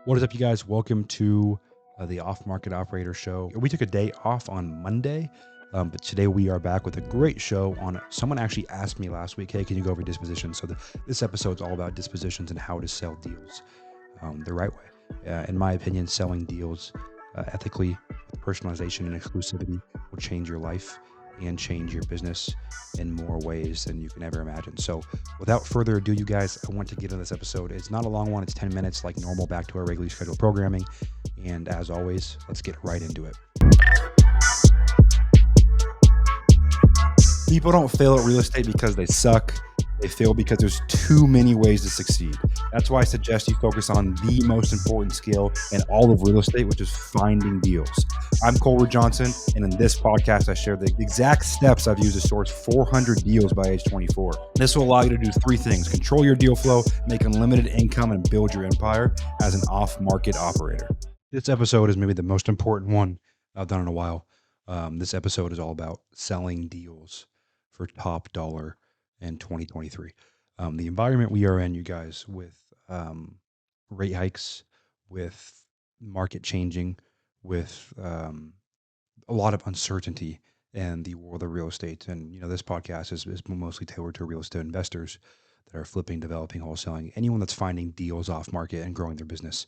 What is up, you guys? Welcome to the Off Market Operator Show. We took a day off on Monday, but today we are back with a great show on. Someone actually asked me last week, "Hey, can you go over dispositions?" So this episode's all about dispositions and how to sell deals the right way. In my opinion, selling deals ethically, with personalization and exclusivity, will change your life and change your business in more ways than you can ever imagine. So without further ado, you guys, I want to get into this episode. It's not a long one. It's 10 minutes like normal, back to our regularly scheduled programming. And as always, let's get right into it. People don't fail at real estate because they suck. They fail because there's too many ways to succeed. That's why I suggest you focus on the most important skill in all of real estate, which is finding deals. I'm Ruud-Johnson, and in this podcast, I share the exact steps I've used to source 400 deals by age 24. This will allow you to do three things: control your deal flow, make unlimited income, and build your empire as an off-market operator. This episode is maybe the most important one I've done in a while. This episode is all about selling deals for top dollar in 2023. The environment we are in, you guys, with rate hikes, with market changing, with a lot of uncertainty in the world of real estate. And, this podcast is mostly tailored to real estate investors that are flipping, developing, wholesaling, anyone that's finding deals off market and growing their business.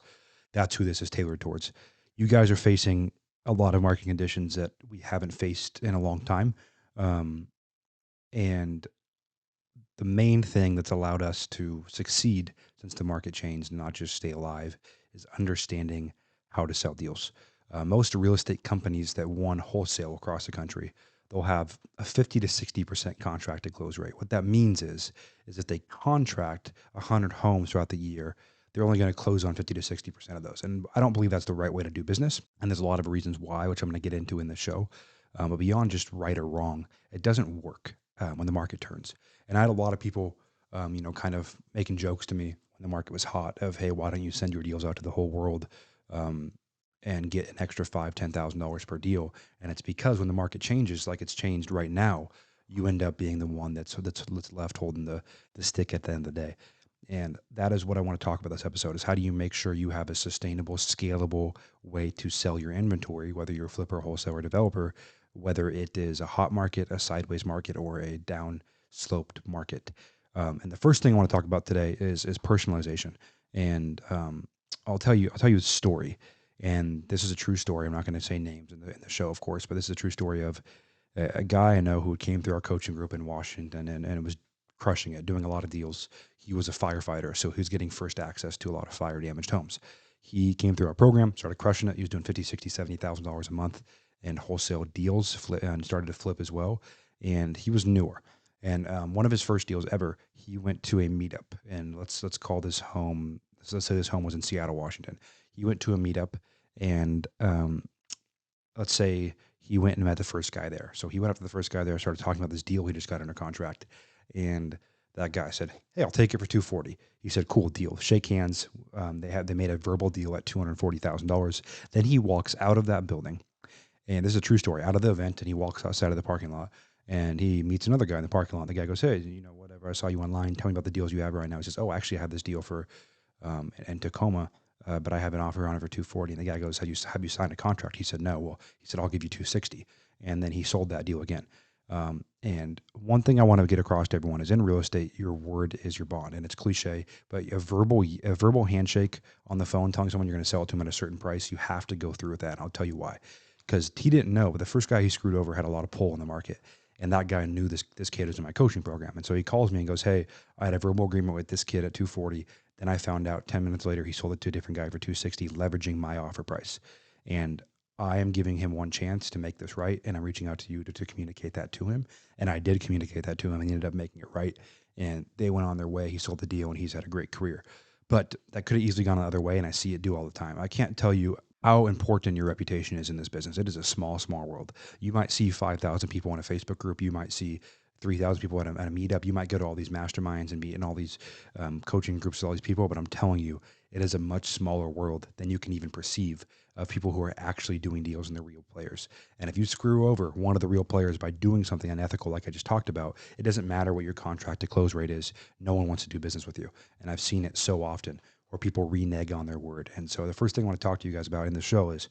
That's who this is tailored towards. You guys are facing a lot of market conditions that we haven't faced in a long time. And the main thing that's allowed us to succeed since the market changed, not just stay alive, is understanding how to sell deals. Most real estate companies that won wholesale across the country, they'll have a 50 to 60% contract to close rate. What that means is if they contract 100 homes throughout the year, they're only going to close on 50 to 60% of those. And I don't believe that's the right way to do business. And there's a lot of reasons why, which I'm going to get into in the show. But beyond just right or wrong, it doesn't work when the market turns. And I had a lot of people, kind of making jokes to me when the market was hot of, "Hey, why don't you send your deals out to the whole world and get an extra $5,000-$10,000 per deal?" And it's because when the market changes, like it's changed right now, you end up being the one that's left holding the stick at the end of the day. And that is what I want to talk about this episode: is how do you make sure you have a sustainable, scalable way to sell your inventory, whether you're a flipper, wholesaler, or developer, whether it is a hot market, a sideways market, or a down sloped market. And the first thing I want to talk about today is personalization. And I'll tell you a story. And this is a true story. I'm not going to say names in the show, of course, but this is a true story of a guy I know who came through our coaching group in Washington and was crushing it, doing a lot of deals. He was a firefighter, so he was getting first access to a lot of fire damaged homes. He came through our program, started crushing it. He was doing $50,000, $60,000, $70,000 a month in wholesale deals, and started to flip as well. And he was newer. And one of his first deals ever, he went to a meetup. And let's call this home. Let's say this home was in Seattle, Washington. He went to a meetup, and let's say he went and met the first guy there. So he went up to the first guy there, started talking about this deal he just got under contract, and that guy said, "Hey, I'll take it for $240." He said, "Cool deal." Shake hands. They made a verbal deal at $240,000. Then he walks out of that building, and this is a true story, out of the event, and he walks outside of the parking lot, and he meets another guy in the parking lot. The guy goes, "Hey, whatever, I saw you online. Tell me about the deals you have right now." He says, "Oh, actually, I have this deal for in Tacoma, but I have an offer on it for $240." And the guy goes, "Have you signed a contract?" He said, "No." Well, he said, "I'll give you $260." And then he sold that deal again. And one thing I want to get across to everyone is, in real estate, your word is your bond. And it's cliche, but a verbal handshake on the phone telling someone you're going to sell it to them at a certain price, you have to go through with that. And I'll tell you why. Because he didn't know, but the first guy he screwed over had a lot of pull in the market. And that guy knew this kid was in my coaching program. And so he calls me and goes, "Hey, I had a verbal agreement with this kid at $240. Then I found out 10 minutes later he sold it to a different guy for $260, leveraging my offer price. And I am giving him one chance to make this right, and I'm reaching out to you to communicate that to him." And I did communicate that to him, and he ended up making it right. And they went on their way. He sold the deal, and he's had a great career. But that could have easily gone the other way, and I see it do all the time. I can't tell you how important your reputation is in this business. It is a small, small world. You might see 5,000 people in a Facebook group. You might see 3,000 people at a meetup. You might go to all these masterminds and be in all these coaching groups with all these people. But I'm telling you, it is a much smaller world than you can even perceive, of people who are actually doing deals and the real players. And if you screw over one of the real players by doing something unethical, like I just talked about, it doesn't matter what your contract to close rate is. No one wants to do business with you. And I've seen it so often or people renege on their word. And so the first thing I want to talk to you guys about in the show is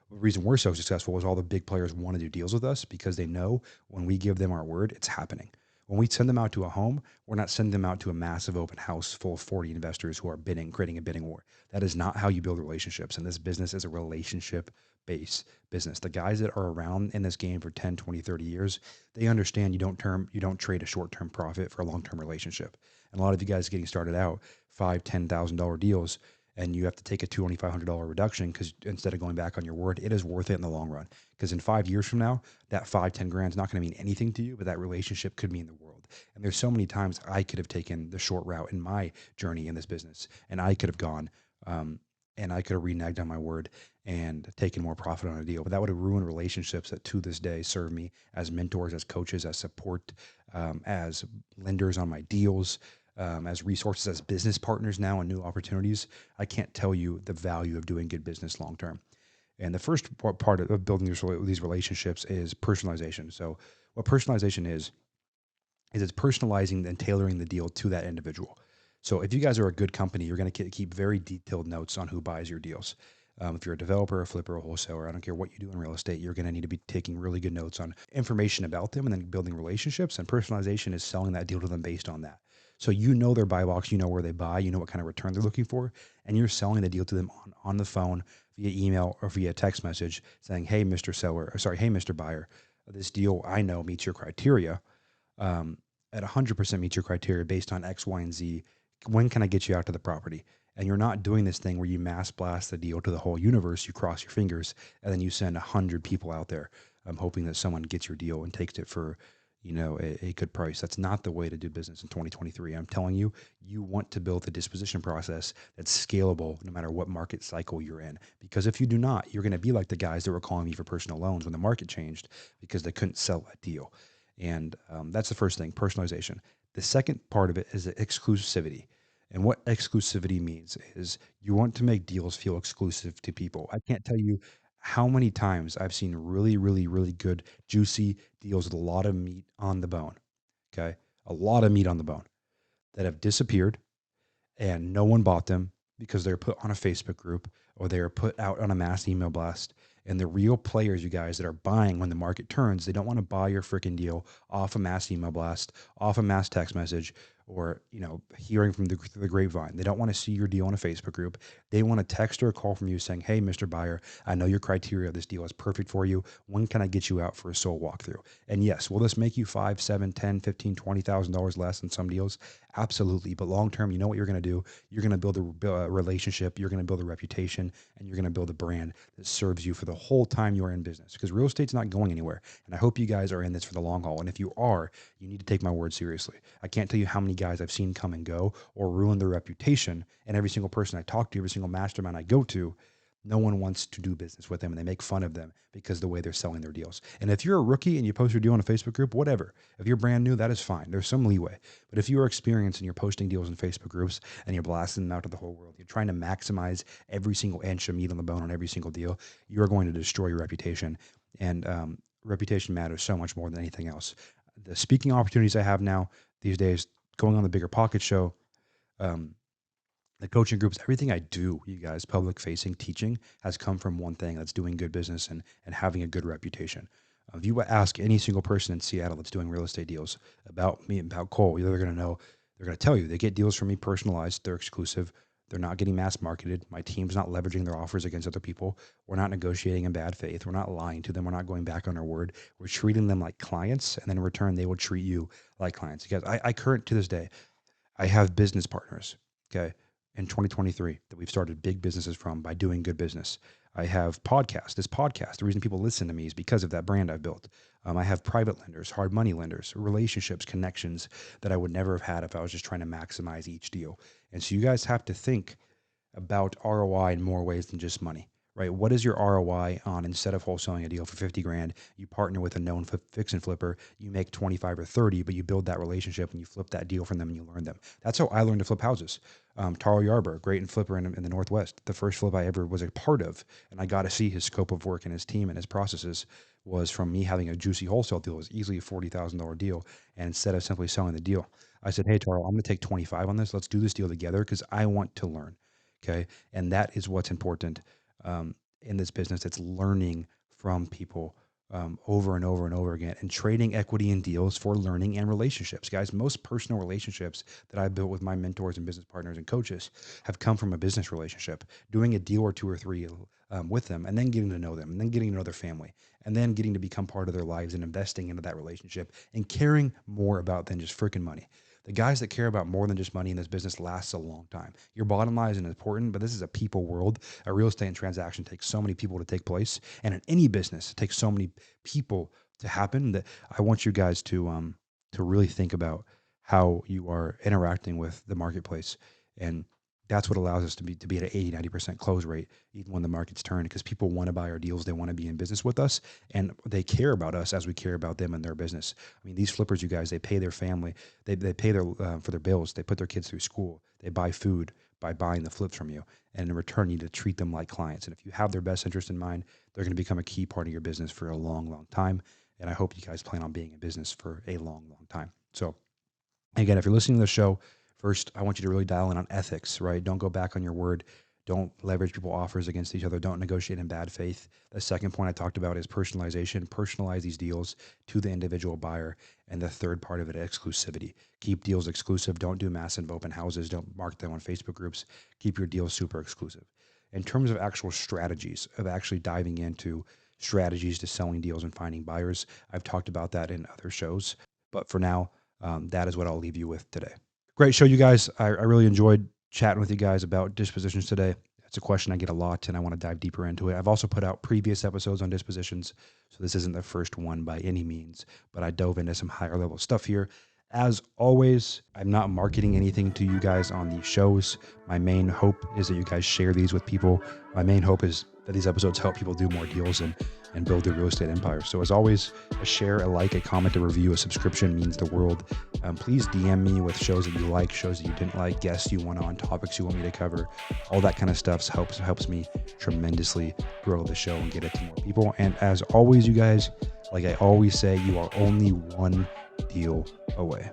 the reason we're so successful is all the big players want to do deals with us because they know when we give them our word, it's happening. When we send them out to a home, we're not sending them out to a massive open house full of 40 investors who are bidding, creating a bidding war. That is not how you build relationships. And this business is a relationship based business. The guys that are around in this game for 10, 20, 30 years, they understand you don't trade a short-term profit for a long-term relationship. And a lot of you guys getting started out, $5,000, $10,000 deals, and you have to take a $2,500 reduction because instead of going back on your word, it is worth it in the long run. Because in 5 years from now, that 5, 10 grand is not going to mean anything to you, but that relationship could mean the world. And there's so many times I could have taken the short route in my journey in this business, and I could have gone, and I could have reneged on my word and taken more profit on a deal. But that would have ruined relationships that to this day serve me as mentors, as coaches, as support, as lenders on my deals, as resources, as business partners now and new opportunities. I can't tell you the value of doing good business long term. And the first part of building these relationships is personalization. So, what personalization is it's personalizing and tailoring the deal to that individual. So, if you guys are a good company, you're going to keep very detailed notes on who buys your deals. If you're a developer, a flipper, a wholesaler, I don't care what you do in real estate, you're going to need to be taking really good notes on information about them and then building relationships. And personalization is selling that deal to them based on that. So you know their buy box, you know where they buy, you know what kind of return they're looking for, and you're selling the deal to them on the phone, via email, or via text message saying, hey, Mr. Seller, or sorry, hey, Mr. Buyer, this deal I know meets your criteria. At 100% meets your criteria based on X, Y, and Z. When can I get you out to the property? And you're not doing this thing where you mass blast the deal to the whole universe. You cross your fingers and then you send 100 people out there. I'm hoping that someone gets your deal and takes it for, a good price. That's not the way to do business in 2023. I'm telling you, you want to build a disposition process that's scalable no matter what market cycle you're in. Because if you do not, you're going to be like the guys that were calling me for personal loans when the market changed because they couldn't sell that deal. And that's the first thing, personalization. The second part of it is exclusivity. And what exclusivity means is you want to make deals feel exclusive to people. I can't tell you how many times I've seen really, really, really good, juicy deals with a lot of meat on the bone. Okay. A lot of meat on the bone that have disappeared and no one bought them because they're put on a Facebook group or they're put out on a mass email blast. And the real players, you guys, that are buying when the market turns, they don't want to buy your freaking deal off a mass email blast, off a mass text message, or hearing from the grapevine. They don't want to see your deal in a Facebook group. They want a text or a call from you saying, hey, Mr. Buyer, I know your criteria. This deal is perfect for you. When can I get you out for a soul walkthrough? And yes, will this make you 5, 7, 10, 15, $20,000 less than some deals? Absolutely. But long term, you know what you're going to do? You're going to build a relationship. You're going to build a reputation, and you're going to build a brand that serves you for the whole time you're in business, because real estate's not going anywhere. And I hope you guys are in this for the long haul. And if you are, you need to take my word seriously. I can't tell you how many guys I've seen come and go or ruin their reputation. And every single person I talk to, every single mastermind I go to, no one wants to do business with them, and they make fun of them because of the way they're selling their deals. And if you're a rookie and you post your deal in a Facebook group, whatever. If you're brand new, that is fine. There's some leeway. But if you are experienced and you're posting deals in Facebook groups and you're blasting them out to the whole world, you're trying to maximize every single inch of meat on the bone on every single deal, you're going to destroy your reputation. And reputation matters so much more than anything else. The speaking opportunities I have now these days, going on the Bigger Pocket show, the coaching groups, everything I do, you guys, public facing teaching has come from one thing. That's doing good business and having a good reputation. If you ask any single person in Seattle that's doing real estate deals about me, about Cole, they're going to know, they're going to tell you they get deals from me personalized. They're exclusive. They're not getting mass marketed. My team's not leveraging their offers against other people. We're not negotiating in bad faith. We're not lying to them. We're not going back on our word. We're treating them like clients. And then in return, they will treat you like clients. Because I current to this day, I have business partners, okay, in 2023 that we've started big businesses from by doing good business. I have podcasts. This podcast, the reason people listen to me is because of that brand I've built. I have private lenders, hard money lenders, relationships, connections that I would never have had if I was just trying to maximize each deal. And so you guys have to think about ROI in more ways than just money, right? What is your ROI on, instead of wholesaling a deal for 50 grand, you partner with a known fix and flipper, you make 25 or 30, but you build that relationship and you flip that deal from them and you learn them. That's how I learned to flip houses. Taro Yarber, great and flipper in the Northwest. The first flip I ever was a part of, and I got to see his scope of work and his team and his processes, was from me having a juicy wholesale deal. It was easily a $40,000 deal. And instead of simply selling the deal, I said, hey, Taro, I'm going to take 25 on this. Let's do this deal together because I want to learn. Okay. And that is what's important in this business. It's learning from people over and over and over again, and trading equity in deals for learning and relationships. Guys, most personal relationships that I built with my mentors and business partners and coaches have come from a business relationship, doing a deal or two or three with them, and then getting to know them, and then getting to know their family, and then getting to become part of their lives and investing into that relationship and caring more about than just freaking money. The guys that care about more than just money in this business lasts a long time. Your bottom line is important, but this is a people world. A real estate transaction takes so many people to take place, and in any business, it takes so many people to happen, that I want you guys to really think about how you are interacting with the marketplace. And that's what allows us to be at an 80-90% close rate, even when the market's turned, because people want to buy our deals. They want to be in business with us, and they care about us as we care about them and their business. I mean, these flippers, you guys, they pay their family, they pay their for their bills, they put their kids through school, they buy food by buying the flips from you, and in return, you need to treat them like clients. And if you have their best interest in mind, they're going to become a key part of your business for a long, long time. And I hope you guys plan on being in business for a long, long time. So again, if you're listening to the show, first, I want you to really dial in on ethics, right? Don't go back on your word. Don't leverage people's offers against each other. Don't negotiate in bad faith. The second point I talked about is personalization. Personalize these deals to the individual buyer. And the third part of it, exclusivity. Keep deals exclusive. Don't do massive open houses. Don't market them on Facebook groups. Keep your deals super exclusive. In terms of actual strategies, of actually diving into strategies to selling deals and finding buyers, I've talked about that in other shows. But for now, that is what I'll leave you with today. Great show, you guys. I really enjoyed chatting with you guys about dispositions today. It's a question I get a lot, and I want to dive deeper into it. I've also put out previous episodes on dispositions, so this isn't the first one by any means, but I dove into some higher level stuff here. As always, I'm not marketing anything to you guys on these shows. My main hope is that you guys share these with people. My main hope is that these episodes help people do more deals and build their real estate empire. So as always, a share, a like, a comment, a review, a subscription means the world. Please DM me with shows that you like, shows that you didn't like, guests you want on, topics you want me to cover. All that kind of stuff helps me tremendously grow the show and get it to more people. And as always, you guys, like I always say, you are only one deal away.